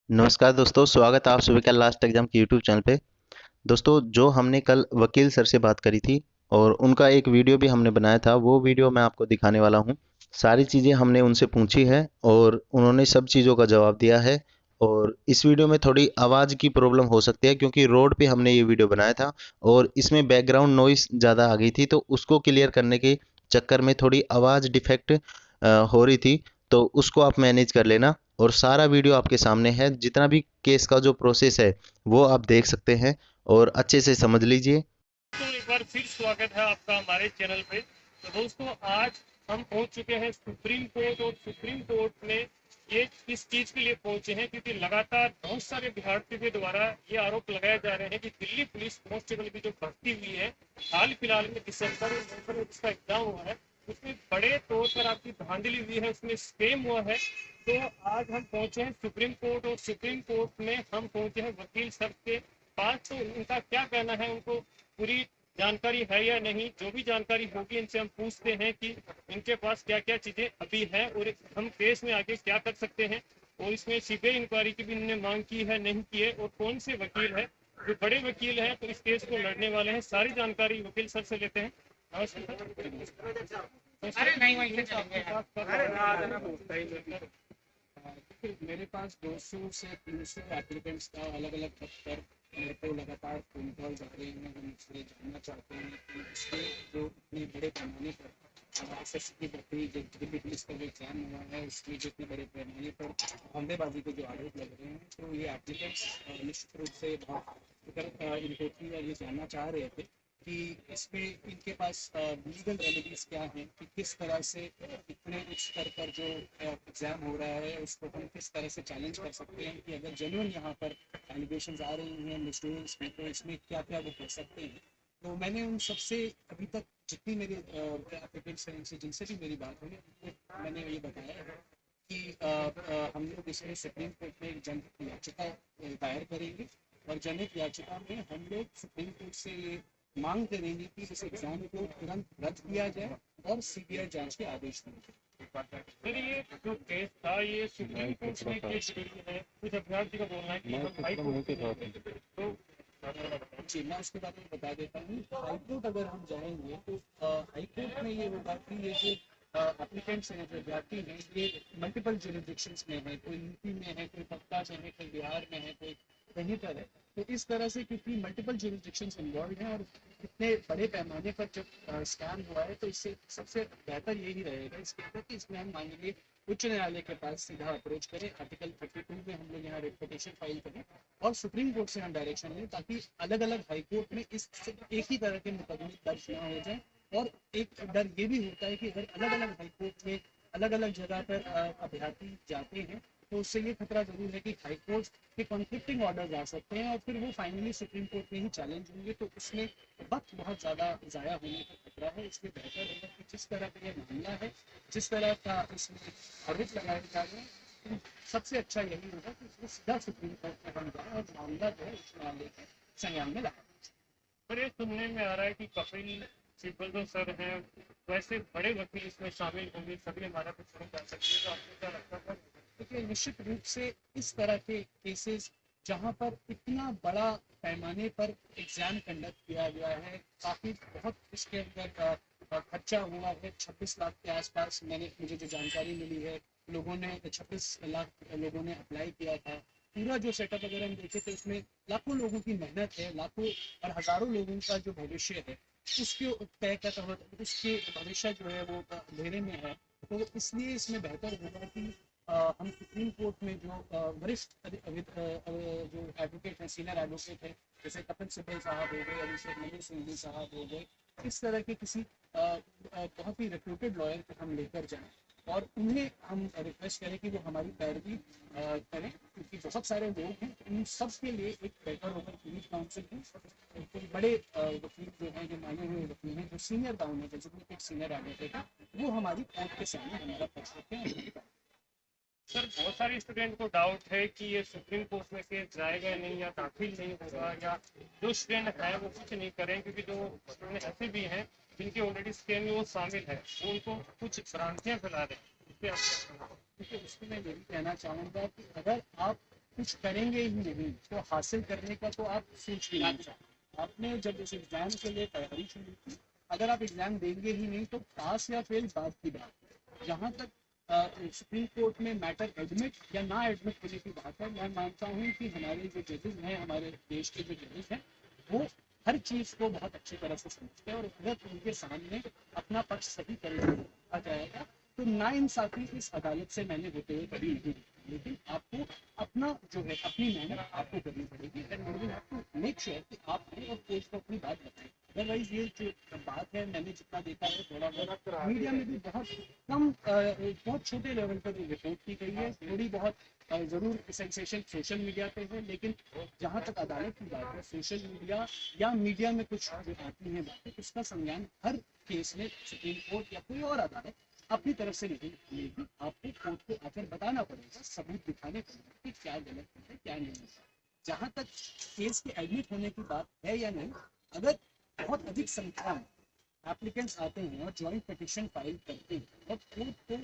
नमस्कार दोस्तों, स्वागत है आप सभी का लास्ट एग्जाम की यूट्यूब चैनल पे। दोस्तों, जो हमने कल वकील सर से बात करी थी और उनका एक वीडियो भी हमने बनाया था, वो वीडियो मैं आपको दिखाने वाला हूँ। सारी चीज़ें हमने उनसे पूछी है और उन्होंने सब चीज़ों का जवाब दिया है। और इस वीडियो में थोड़ी आवाज़ की प्रॉब्लम हो सकती है क्योंकि रोड पे हमने ये वीडियो बनाया था और इसमें बैकग्राउंड नॉइस ज़्यादा आ गई थी, तो उसको क्लियर करने के चक्कर में थोड़ी आवाज़ डिफेक्ट हो रही थी। तो उसको आप मैनेज कर लेना और सारा वीडियो आपके सामने है। जितना भी केस का जो प्रोसेस है वो आप देख सकते हैं और अच्छे से समझ लीजिए। तो एक बार फिर स्वागत है आपका हमारे चैनल पे। तो दोस्तों, आज हम पहुंच चुके हैं सुप्रीम कोर्ट। और सुप्रीम कोर्ट में ये किस चीज के लिए पहुंचे हैं, क्योंकि लगातार बहुत सारे अभ्यर्थियों के द्वारा ये आरोप लगाए जा रहे हैं कि दिल्ली पुलिस कांस्टेबल की जो भर्ती हुई है हाल फिलहाल में दिसंबर और नवंबर में जिसका एग्जाम हुआ है, उसमें बड़े तौर पर आपकी धांधली हुई है, उसमें स्कैम हुआ है। तो आज हम पहुंचे हैं सुप्रीम कोर्ट और सुप्रीम कोर्ट में हम पहुंचे हैं वकील सर के पास। तो उनका क्या कहना है, उनको पूरी जानकारी है या नहीं, जो भी जानकारी होगी इनसे हम पूछते हैं कि इनके पास क्या क्या चीजें अभी हैं और हम केस में आगे क्या कर सकते हैं। और इसमें सीबीआई इंक्वायरी की भी इन्होंने मांग की है, नहीं की है, और कौन से वकील है जो बड़े वकील हैं तो इस केस को लड़ने वाले हैं। सारी जानकारी वकील सर से लेते हैं। नमस्कार। अरे नहीं, वहीं से चलेंगे यार। देखिए, मेरे पास 200 से 300 एप्लीकेंट्स का अलग अलग पद पर मेरे को लगातार फोन कॉल आ रहे हैं। हम इसलिए जानना चाहते हैं कि इसके जो इतने बड़े पैमाने पर एसएससी की भर्ती जो दिल्ली पुलिस का जो एग्जाम हुआ है उसमें जो इतने बड़े पैमाने पर धंधेबाजी के जो आरोप लग रहे हैं, तो ये एप्लीकेंट्स निश्चित रूप से बहुत इनको ये जानना चाह रहे थे कि इसमें इनके पास लीगल रेमेडीज क्या हैं, कि किस तरह से इतने उच्च स्तर पर जो एग्जाम हो रहा है उसको हम किस तरह से चैलेंज कर सकते हैं, कि अगर जेन्युइन यहाँ पर एलिगेशन आ रही हैं मिसडूइंग्स में तो इसमें क्या क्या वो कर सकते हैं। तो मैंने उन सबसे अभी तक जितनी मेरी एप्लीकेंट्स हैं जिनसे भी मेरी बात हुई मैंने ये बताया है कि हम लोग इसमें सुप्रीम कोर्ट में एक जनहित याचिका दायर करेंगे और जनहित याचिका में हम लोग सुप्रीम कोर्ट से ये मांग करेंगे कि इस एग्जाम को तुरंत रद्द किया जाए और सीबीआई जांच के आदेश दिए। फिर ये जो केस था ये सुप्रीम कोर्ट में केस है, कुछ अभ्यर्थी का बोलना है कि हम हाई कोर्ट में तो जी, मैं उसके बारे में बता देता हूँ। हाईकोर्ट अगर हम जाएंगे तो हाईकोर्ट में ये होगा कि ये जो एप्लीकेंट्स हैं, जो अभ्यर्थी हैं, ये मल्टीपल जुरिडिक्शंस में है, कोई यूपी में है, कोई पक्का में है, कोई बिहार में है, कोई कहीं पर है। तो इस तरह से क्योंकि मल्टीपल जुरिडिक्शंस इन्वॉल्व हैं और इतने बड़े पैमाने पर जब स्कैम हुआ है, तो इससे सबसे बेहतर यही रहेगा इसके अंदर कि इसमें हम मान लीजिए उच्च न्यायालय के पास सीधा अप्रोच करें, आर्टिकल 32 में हम लोग यहाँ रिपोर्टेशन फाइल करें और सुप्रीम कोर्ट से हम डायरेक्शन लें, ताकि अलग अलग हाई कोर्ट में इस एक ही तरह के मुकदमे दर्ज ना हो जाए। और एक डर ये भी होता है कि अगर अलग अलग हाई कोर्ट में अलग अलग जगह पर अभ्यर्थी जाते हैं तो उससे ये खतरा जरूर है कि हाई कोर्ट के कॉन्फ्लिक्टिंग ऑर्डर आ सकते हैं और फिर वो फाइनली सुप्रीम कोर्ट में ही चैलेंज होंगे, तो उसमें वक्त बहुत ज़्यादा ज़ाया होने का खतरा है। इसलिए बेहतर होगा कि जिस तरह का ये मामला है, जिस तरह का इसमें आरोप लगाए जा रहे हैं, सबसे अच्छा यही होगा कि इसमें सीधा सुप्रीम कोर्ट में हम जाए और मामला जो है उच्च न्यायालय के संज्ञान में लाए। पर ये सुनने में आ रहा है कि कपिल सिब्बल जो सर हैं वैसे बड़े वकील इसमें शामिल होंगे, सभी हमारा कुछ नहीं कर सकते, तो आपको क्या लगता है? देखिए, निश्चित रूप से इस तरह के केसेस जहाँ पर इतना बड़ा पैमाने पर एग्जाम कंडक्ट किया गया है, काफ़ी बहुत इसके अंदर खर्चा हुआ है। 26 लाख के आसपास मुझे जो जानकारी मिली है, लोगों ने 26 लाख लोगों ने अप्लाई किया था। पूरा जो सेटअप अगर हम देखें तो इसमें लाखों लोगों की मेहनत है, लाखों और हजारों लोगों का जो भविष्य है उसके तय का उसके भविष्य जो है वो अंधेरे में है। तो इसलिए इसमें बेहतर होगा कि हम सुप्रीम कोर्ट में जो वरिष्ठ जो एडवोकेट हैं, सीनियर एडवोकेट हैं, जैसे कपिल सिब्बल साहब हो गए, अभिषेक मनु सिंघवी साहब हो गए, इस तरह के किसी बहुत ही रिप्यूटेड लॉयर को हम लेकर जाएं और उन्हें हम रिक्वेस्ट करें कि वो हमारी पैरवी करें, क्योंकि बहुत सारे लोग हैं, उन सब के लिए एक बेटर होकर पुलिस काउंसिल है। कोई बड़े वकील जो हैं, जो माने हुए वकील हैं, जो सीनियर डाउन है, जो एक सीनियर एडवोकेट है, वो हमारी कोर्ट के सामने हमारा पक्ष रखें और सर, बहुत सारे स्टूडेंट को डाउट है कि ये सुप्रीम कोर्ट में केस जाएगा नहीं या दाखिल नहीं होगा, या जो स्टूडेंट है वो कुछ नहीं करें, क्योंकि जो स्टूडेंट ऐसे भी हैं जिनके ऑलरेडी स्कैम में वो शामिल है, वो उनको कुछ भ्रांतियां फैला रहे हैं। इस पे आप क्या कहना? देखिए, उसमें मैं यही कहना चाहूँगा कि अगर आप कुछ करेंगे ही नहीं तो हासिल करने का तो आप सोच भी नहीं सकते। आपने जब इस एग्जाम के लिए तैयारी शुरू की, अगर आप एग्जाम देंगे ही नहीं तो पास या फेल बात की बात है। जहाँ तक सुप्रीम कोर्ट में मैटर एडमिट या ना एडमिट होने की बात है, मैं मानता हूँ कि हमारे जो जजेस हैं, हमारे देश के जो जजेस हैं, वो हर चीज को बहुत अच्छी तरह से समझते हैं, और अगर उनके सामने अपना पक्ष सही तरीके से रखा जाएगा तो नाइंसाफी इस अदालत से मैंने होते हुए कभी नहीं देखी। लेकिन आपको अपना जो है अपनी मेहनत आपको करनी पड़ेगी, and you will have to make sure कि आप आए और कोच को अपनी बात बताएं। अदरवाइज ये जो बात है, मैंने जितना देखा है थोड़ा बहुत मीडिया में भी बहुत कम बहुत छोटे लेवल पर रिपोर्ट की गई है, थोड़ी बहुत जरूर सेंसेशन सोशल मीडिया पे है, लेकिन जहाँ तक अदालत की बात है, सोशल मीडिया या मीडिया में कुछ जो आती है बातें, उसका संज्ञान हर केस में सुप्रीम कोर्ट या कोई और अदालत अपनी तरफ से नहीं लेगी। आपको कोर्ट को आकर बताना पड़ेगा, सबूत दिखाने पड़ेगा कि क्या गलत है क्या नहीं है। जहाँ तक केस के एडमिट होने की बात है या नहीं, अगर बहुत अधिक संख्या में एप्लीकेंट्स आते हैं और ज्वाइंट पिटिशन फाइल करते हैं,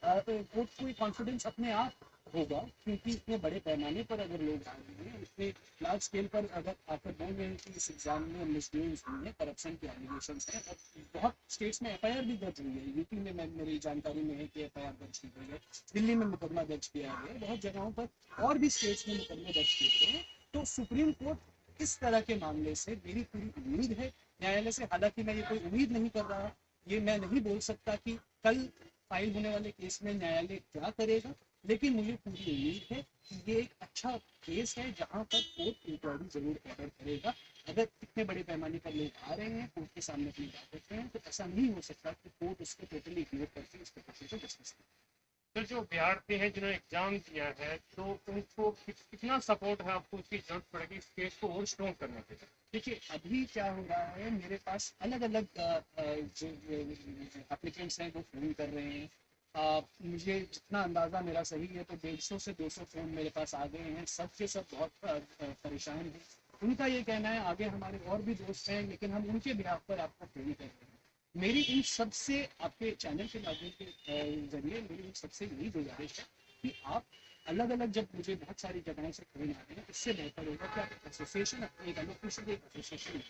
और कोर्ट को कॉन्फिडेंस अपने आप होगा, क्योंकि इतने बड़े पैमाने पर अगर लोग आ रहे हैं, इतने लार्ज स्केल पर अगर आकर बोल रहे हैं कि इस एग्जाम में मिसडूइंग्स हुई है, करप्शन के एलिगेशंस हैं, और बहुत स्टेट्स में एफआईआर भी दर्ज हुई है। यूपी में मेरी जानकारी में है कि एफआईआर दर्ज की गई है, दिल्ली में मुकदमा दर्ज किया गया है, बहुत जगहों पर और भी स्टेट्स में मुकदमे दर्ज किए गए हैं। तो सुप्रीम कोर्ट इस तरह के मामले से, मेरी पूरी उम्मीद है न्यायालय से, हालांकि मैं ये कोई उम्मीद नहीं कर रहा, ये मैं नहीं बोल सकता कि कल फाइल होने वाले केस में न्यायालय क्या करेगा, लेकिन मुझे पूरी उम्मीद है कि ये एक अच्छा केस है जहां पर कोर्ट इंक्वायरी जरूर ऑर्डर करेगा। अगर इतने बड़े पैमाने पर लोग आ रहे हैं, कोर्ट के सामने अपनी बात रख रहे हैं, तो ऐसा नहीं हो सकता कि कोर्ट उसको टोटली इग्नोर करके इसके केस को डिस्कस करे। तो जो विद्यार्थी हैं जिन्होंने एग्जाम दिया है, तो उनको कितना सपोर्ट है आपको उसकी जरूरत पड़ेगी इस केस को और स्ट्रॉन्ग करने के लिए? देखिए, अभी क्या हो रहा है, मेरे पास अलग अलग जो एप्लीकेंट्स हैं वो फ़ोन कर रहे हैं। मुझे जितना अंदाज़ा मेरा सही है तो 150 से 200 फ़ोन मेरे पास आ गए हैं, सब के सब बहुत परेशान हैं। उनका ये कहना है, आगे हमारे और भी दोस्त हैं, लेकिन हम उनके बिहाफ पर आपको फ़ोन कर रहे हैं। मेरी इन सबसे, आपके चैनल के माध्यम के जरिए मेरी इन सबसे यही गुजारिश है कि आप अलग अलग, जब मुझे बहुत सारी जगहों से फोन आ रहे हैं, इससे बेहतर होगा कि आप एसोसिएशन, अपनी एक अनऑफिशियल एक एसोसिएशन,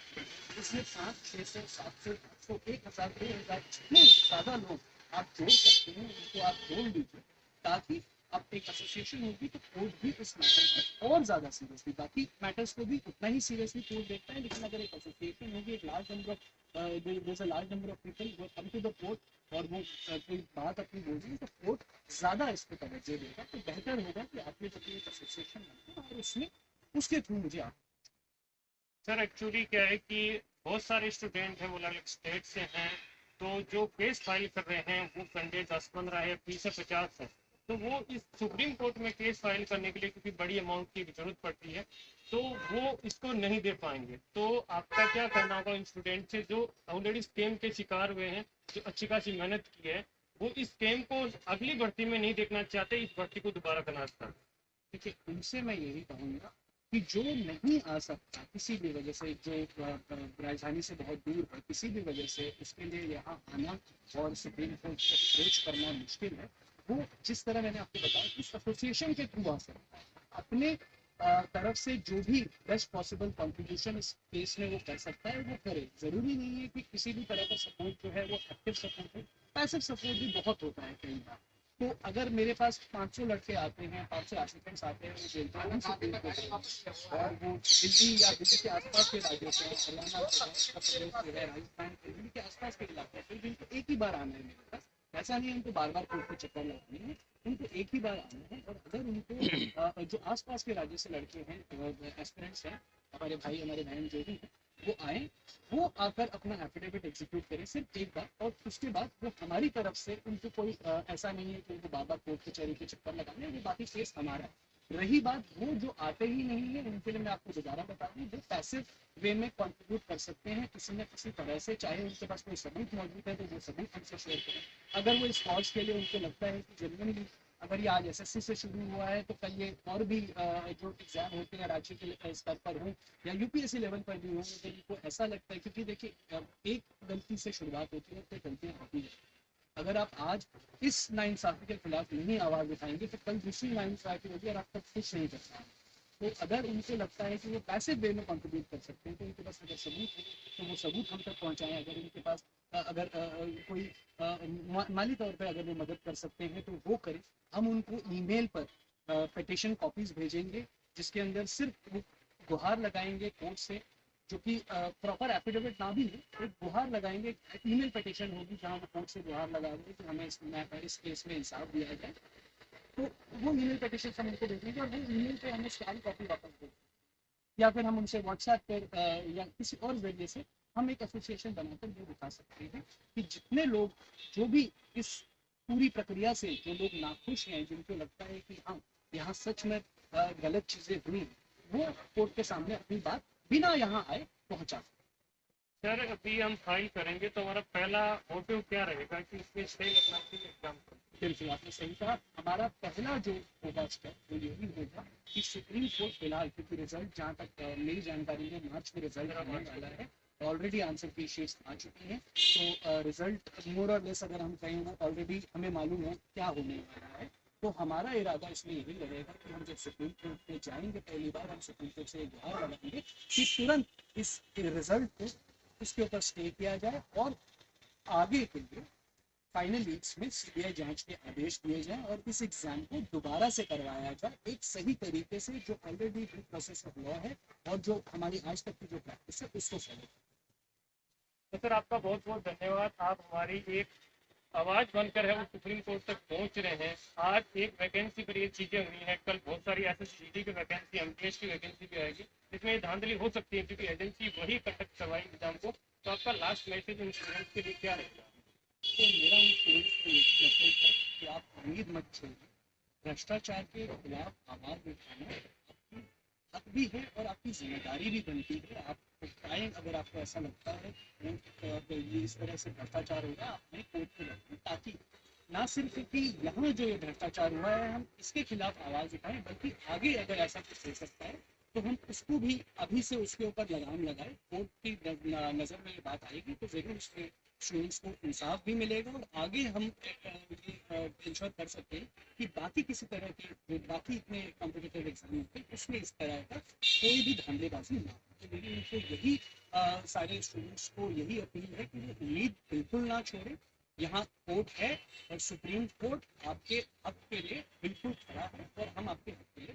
इसमें 500, 600, 700, 1000, 2000 जितने ज़्यादा लोग आप जोड़ सकते हैं उनको आप जोड़ लीजिए, ताकि अब एक एसोसिएशन होगी तो कोर्ट भी उस मैटर को और ज़्यादा सीरियसली, बाकी मैटर्स को भी उतना ही सीरियसली कोर्ट देखता है, लेकिन अगर एक एसोसिएशन होगी, एक large number of there's a large number of people who come to the court, और वो कोई बात अपनी बोल रही है, तो कोर्ट ज़्यादा इस पर तवज्जो देगा। तो बेहतर होगा कि आपने जो एक एसोसिएशन बनाया और उसमें उसके थ्रू मुझे आप। सर एक्चुअली क्या है कि बहुत सारे स्टूडेंट हैं वो अलग अलग स्टेट से हैं, तो जो केस फाइल कर रहे हैं वो संडे 10-15 है, 20 से 50 है, तो वो इस सुप्रीम कोर्ट में केस फाइल करने के लिए क्योंकि बड़ी अमाउंट की जरूरत पड़ती है, तो वो इसको नहीं दे पाएंगे। तो आपका क्या करना होगा इन स्टूडेंट से जो ऑलरेडी स्कैम के शिकार हुए हैं, जो अच्छी खासी मेहनत की है, वो इस स्कैम को अगली भर्ती में नहीं देखना चाहते, इस भर्ती को दोबारा करना चाहते हैं? देखिए, उनसे मैं यही कहूँगा कि जो नहीं आ सकता किसी भी वजह से, जो राजधानी से बहुत दूर है किसी भी वजह से, उसके लिए यहाँ आना और सुप्रीम कोर्ट को अप्रोच करना मुश्किल है, वो जिस तरह मैंने आपको बताया इस एसोसिएशन के थ्रू आ सकता है, अपने तरफ से जो भी बेस्ट पॉसिबल कंट्रीब्यूशन इस केस में वो कर सकता है वो करे। ज़रूरी नहीं है कि किसी भी तरह का सपोर्ट जो है वो एक्टिव सपोर्ट हो, पैसिव सपोर्ट भी बहुत होता है कई बार। तो अगर मेरे पास 500 लड़के आते हैं, 500 एप्लीकेंट्स आते हैं, वो बोलते हैं सुप्रीम कोर्ट, और वो दिल्ली या दिल्ली के आसपास के राज्यों से, हरियाणा से है, उत्तर प्रदेश से है, राजस्थान के, दिल्ली के आसपास के इलाके से, जिनको एक ही बार आना है मेरे पास, ऐसा नहीं है उनको बार बार कोर्ट के चक्कर लगाने हैं, उनको एक ही बार आना है। और अगर उनको जो आसपास के राज्य से लड़के हैं, एस्पिरेंट्स हैं, हमारे भाई हमारे बहन जो भी हैं, वो आए, वो आकर अपना एफिडेविट एग्जीक्यूट करें सिर्फ एक बार, और उसके बाद वो हमारी तरफ से, उनको कोई ऐसा नहीं है कि उनको बार बार कोर्ट कचहरी के चक्कर लगाने हैं, वो बाकी केस हमारा है। रही बात वो जो आते ही नहीं है, उनके लिए मैं आपको दोबारा बता दूं, जो पैसिव वे में कंट्रीब्यूट कर सकते हैं किसी न किसी तरह से, चाहे उनके पास कोई सबूत मौजूद है तो वो सबूत हमसे शेयर करें। अगर वो इस कॉज के लिए उनको लगता है कि जेन्युइनली, अगर ये आज एसएससी से शुरू हुआ है तो कल ये और भी जो एग्जाम होते हैं राज्य के स्तर पर हो या यूपीएससी लेवल पर भी हो, तो इनको ऐसा लगता है, क्योंकि देखिए एक गलती से शुरुआत होती है तो गलतियाँ होती है, अगर आप आज इस नाइंसाफी के खिलाफ नहीं आवाज उठाएंगे तो कल दूसरी नाइंसाफी होगी और आप तक कुछ नहीं कर पाएंगे। तो अगर उनको लगता है कि वो पैसे वे में कंट्रीब्यूट कर सकते हैं तो उनके पास अगर सबूत है तो वो सबूत हम तक पहुंचाएं। अगर उनके पास अगर कोई माली तौर पे अगर वो मदद कर सकते हैं तो वो करें। हम उनको ईमेल पर पिटिशन कॉपीज भेजेंगे जिसके अंदर सिर्फ वो गुहार लगाएंगे कोर्ट से, जो कि प्रॉपर एफिडेविट ना भी हो, एक गुहार लगाएंगे, ईमेल पिटिशन होगी जहां वो कोर्ट से गुहार लगाएंगे कि हमें इस केस में इंसाफ दिया जाए। तो वो ईमेल पिटिशन हम उनको भेजेंगे और वो ईमेल पे हमें स्कैन कॉपी वापस देंगे, या फिर हम उनसे व्हाट्सएप पर या किसी और जरिए से हम एक एसोसिएशन बनाकर ये दिखा सकते हैं कि जितने लोग जो भी इस पूरी प्रक्रिया से जो लोग नाखुश हैं, जिनको लगता है कि हाँ यहाँ सच में गलत चीजें हुई, वो कोर्ट के सामने अपनी बात बिना यहाँ आए पहुंचा। सर अभी हम फाइल करेंगे तो हमारा पहला मोटिव क्या रहेगा कि इसमें स्टे लगना चाहिए एग्जाम पर? बिल्कुल आपने सही कहा। हमारा पहला जो होगा स्टेप वो यही होगा कि सुप्रीम कोर्ट फिलहाल, क्योंकि रिजल्ट जहाँ तक मेरी जानकारी में मार्च में रिजल्ट आने वाला है, ऑलरेडी आंसर की शीट्स आ चुकी हैं, तो रिजल्ट मोर और लेस अगर हम कहें ना ऑलरेडी हमें मालूम है क्या होने वाला है। तो हमारा इरादा इसमें यही रहेगा कि हम जब सुप्रीम कोर्ट में जाएंगे पहली बार हम सुप्रीम कोर्ट से गुहार लगाएंगे कि तुरंत इस रिजल्ट को इसके ऊपर स्टे किया जाए और आगे के लिए फाइनल वीक्स में सीबीआई जांच के आदेश दिए जाएं और इस एग्जाम को दोबारा से करवाया जाए एक सही तरीके से, जो already due process of law है और जो हमारी आज तक की जो प्रैक्टिस है उसको फॉलो। तो सर आपका बहुत बहुत धन्यवाद। आप हमारी एक आवाज बनकर है वो सुप्रीम कोर्ट तक पहुंच रहे हैं। आज एक वैकेंसी पर ये चीजें हुई हैं, कल बहुत सारी एसएससीटी की वैकेंसी, एमटीएस की वैकेंसी भी आएगी जिसमें ये धांधली हो सकती है क्योंकि एजेंसी वही कंडक्ट करवाई एग्जाम को। तो आपका लास्ट मैसेज इन स्टूडेंट्स के लिए क्या रहेगा? तो मेरा उन स्टूडेंट्स को यही मैसेज है कि आप उम्मीद मत छोड़िए, भ्रष्टाचार के खिलाफ आवाज उठाना आपकी हक भी है और आपकी जिम्मेदारी भी बनती है। आप उठाएं अगर आपको ऐसा लगता है ये इस तरह से भ्रष्टाचार हो रहा है, अपने कोर्ट को रखें ताकि ना सिर्फ कि यहाँ जो ये भ्रष्टाचार हुआ है हम इसके खिलाफ आवाज उठाएं, बल्कि आगे अगर ऐसा कुछ हो सकता है तो हम उसको भी अभी से उसके ऊपर लगाम लगाए। कोर्ट की नज़र में ये बात आएगी तो जरूर उसमें स्टूडेंट्स को इंसाफ भी मिलेगा और आगे हम इंश्योर कर सकते हैं कि बाकी किसी तरह के जो बाकी इतने कॉम्पिटिटिव एग्जाम होते हैं उसमें इस तरह का कोई भी धांधलेबाजी ना हो। तो मेरी उनको यही सारे स्टूडेंट्स को यही अपील है कि वो उम्मीद बिल्कुल ना छोड़े। यहाँ कोर्ट है और सुप्रीम कोर्ट आपके हक के लिए बिल्कुल खड़ा है और हम आपके हक के लिए